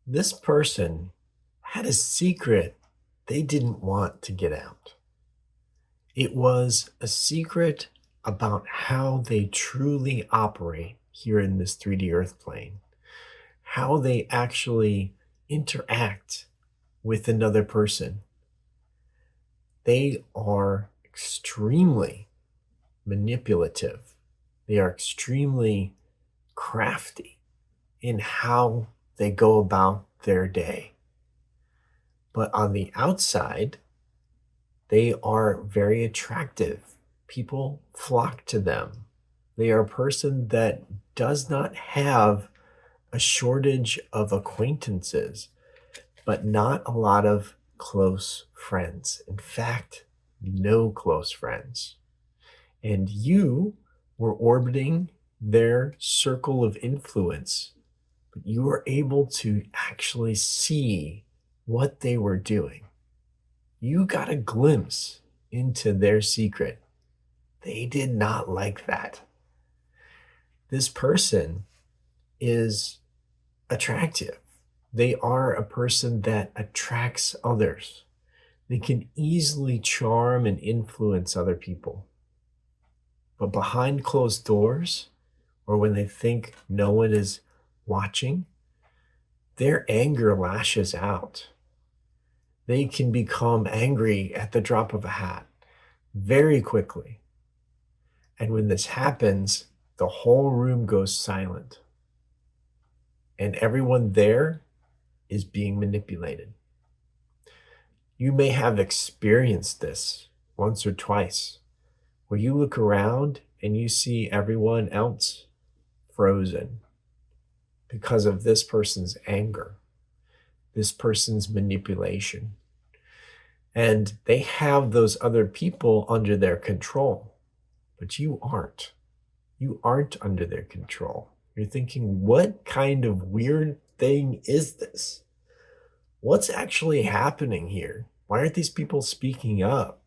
This person had a secret they didn't want to get out. It was a secret about how they truly operate here in this 3D Earth plane, how they actually interact with another person. They are extremely manipulative. They are extremely crafty in how they go about their day. But on the outside, they are very attractive. People flock to them. They are a person that does not have a shortage of acquaintances, but not a lot of close friends. In fact, no close friends. And you were orbiting their circle of influence, but you were able to actually see what they were doing. You got a glimpse into their secret. They did not like that. This person is attractive. They are a person that attracts others. They can easily charm and influence other people. But behind closed doors, or when they think no one is watching, their anger lashes out. They can become angry at the drop of a hat very quickly. And when this happens, the whole room goes silent. And everyone there is being manipulated. You may have experienced this once or twice, where you look around and you see everyone else frozen because of this person's anger, this person's manipulation. And they have those other people under their control, but you aren't. You aren't under their control. You're thinking, what kind of weird thing is this? What's actually happening here? Why aren't these people speaking up?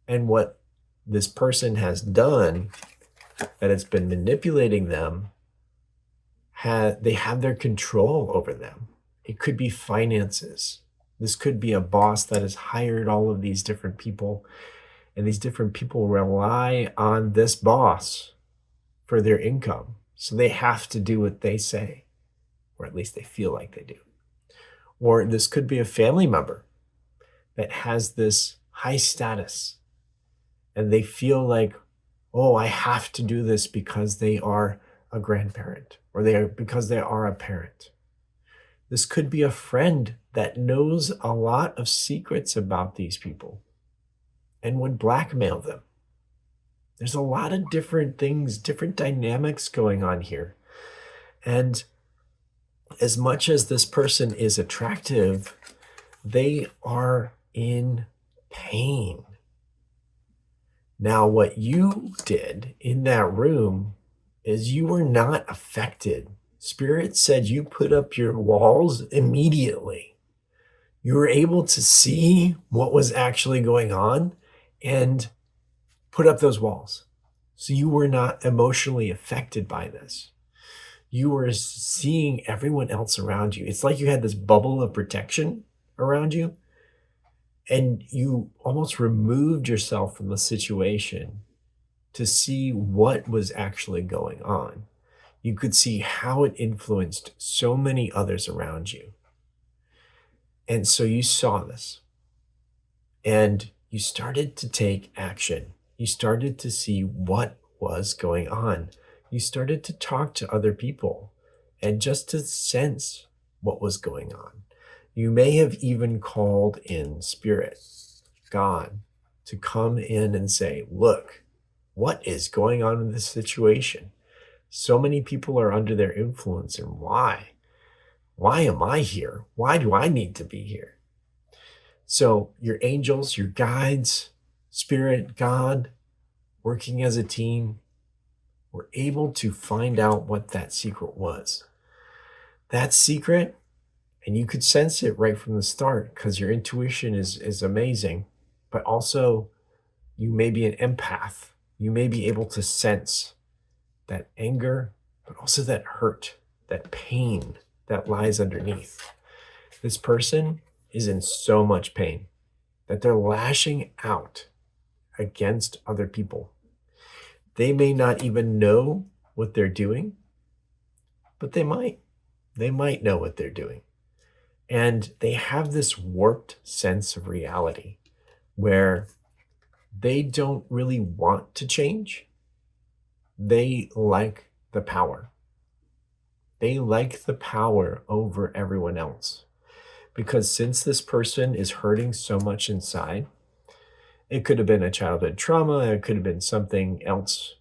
And what this person has done, that it's been manipulating them, they have their control over them. It could be finances. This could be a boss that has hired all of these different people, and these different people rely on this boss for their income. So they have to do what they say, or at least they feel like they do. Or this could be a family member that has this high status, and they feel like, oh, I have to do this because they are a grandparent, or because they are a parent. This could be a friend that knows a lot of secrets about these people and would blackmail them. There's a lot of different things, different dynamics going on here. And as much as this person is attractive, they are in pain. Now, what you did in that room is you were not affected. Spirit said you put up your walls immediately. You were able to see what was actually going on and put up those walls. So you were not emotionally affected by this. You were seeing everyone else around you. It's like you had this bubble of protection around you, and you almost removed yourself from the situation to see what was actually going on. You could see how it influenced so many others around you. And so you saw this, and you started to take action. You started to see what was going on. You started to talk to other people and just to sense what was going on. You may have even called in Spirit, God, to come in and say, look, what is going on in this situation? So many people are under their influence, and why? Why am I here? Why do I need to be here? So your angels, your guides, Spirit, God, working as a team, were able to find out what that secret was. That secret, and you could sense it right from the start because your intuition is amazing, but also you may be an empath. You may be able to sense that anger, but also that hurt, that pain that lies underneath. This person is in so much pain that they're lashing out against other people. They may not even know what they're doing, but they might. They might know what they're doing. And they have this warped sense of reality where they don't really want to change. They like the power. They like the power over everyone else. Because since this person is hurting so much inside, it could have been a childhood trauma, it could have been something else.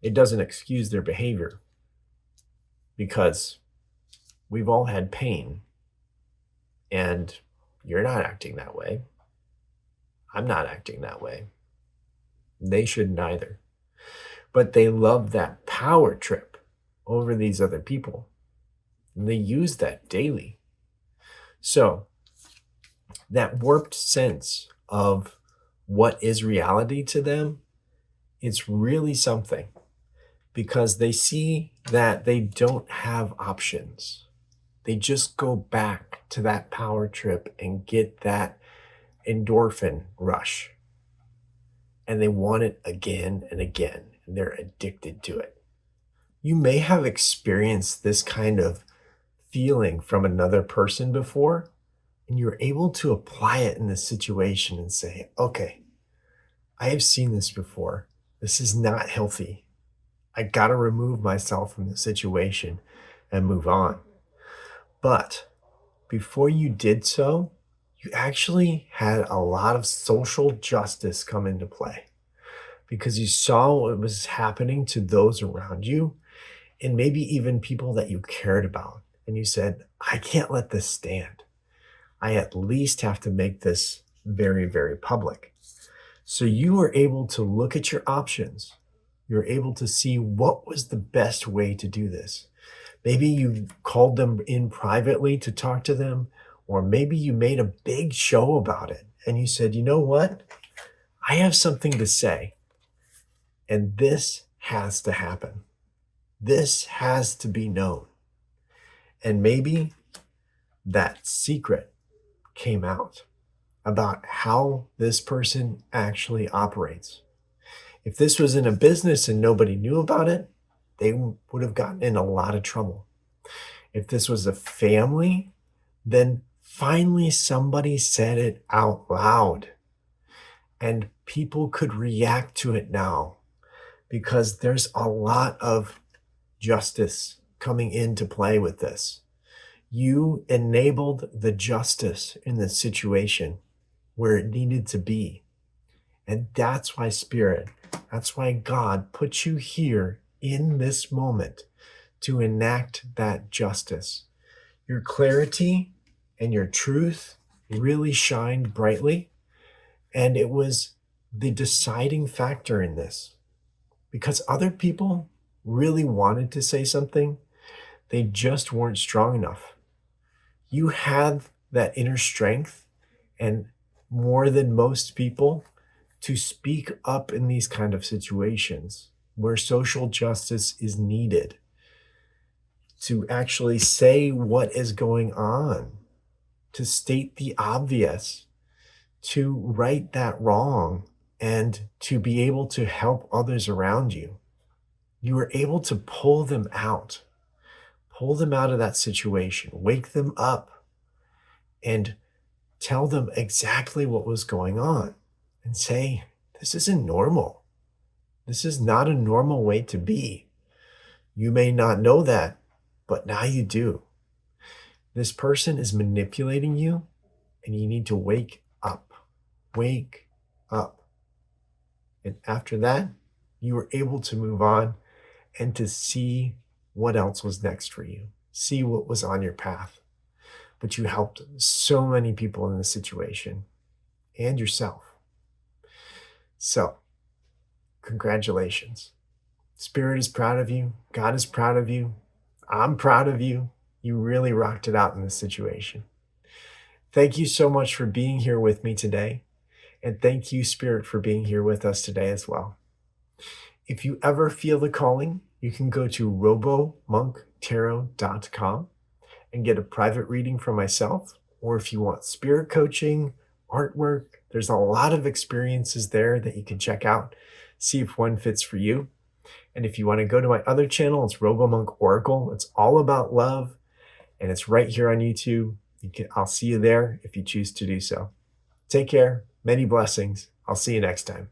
It doesn't excuse their behavior because we've all had pain, and you're not acting that way. I'm not acting that way. They shouldn't either. But they love that power trip over these other people. And they use that daily. So that warped sense of what is reality to them, it's really something, because they see that they don't have options. They just go back to that power trip and get that endorphin rush. And they want it again and again, and they're addicted to it. You may have experienced this kind of feeling from another person before, and you're able to apply it in this situation and say, okay, I have seen this before. This is not healthy. I got to remove myself from the situation and move on. But before you did so, you actually had a lot of social justice come into play because you saw what was happening to those around you and maybe even people that you cared about. And you said, I can't let this stand. I at least have to make this very, very public. So you were able to look at your options. You're able to see what was the best way to do this. Maybe you called them in privately to talk to them, or maybe you made a big show about it and you said, you know what? I have something to say, and this has to happen. This has to be known. And maybe that secret came out about how this person actually operates. If this was in a business and nobody knew about it, they would have gotten in a lot of trouble. If this was a family, then finally somebody said it out loud and people could react to it now because there's a lot of justice coming into play with this. You enabled the justice in the situation where it needed to be. And that's why Spirit, that's why God put you here in this moment to enact that justice. Your clarity and your truth really shined brightly, and it was the deciding factor in this because other people really wanted to say something, they just weren't strong enough. You had that inner strength, and more than most people, to speak up in these kind of situations where social justice is needed, to actually say what is going on, to state the obvious, to right that wrong, and to be able to help others around you. You were able to pull them out of that situation, wake them up, and tell them exactly what was going on and say, this isn't normal. This is not a normal way to be. You may not know that, but now you do. This person is manipulating you, and you need to wake up. Wake up. And after that, you were able to move on and to see what else was next for you, see what was on your path. But you helped so many people in this situation and yourself. So, congratulations. Spirit is proud of you. God is proud of you. I'm proud of you. You really rocked it out in this situation. Thank you so much for being here with me today. And thank you, Spirit, for being here with us today as well. If you ever feel the calling, you can go to robomonktarot.com and get a private reading from myself, or if you want spirit coaching, artwork, there's a lot of experiences there that you can check out, see if one fits for you. And if you want to go to my other channel, it's RoboMonk Oracle. It's all about love, and it's right here on YouTube. I'll see you there if you choose to do so. Take care. Many blessings. I'll see you next time.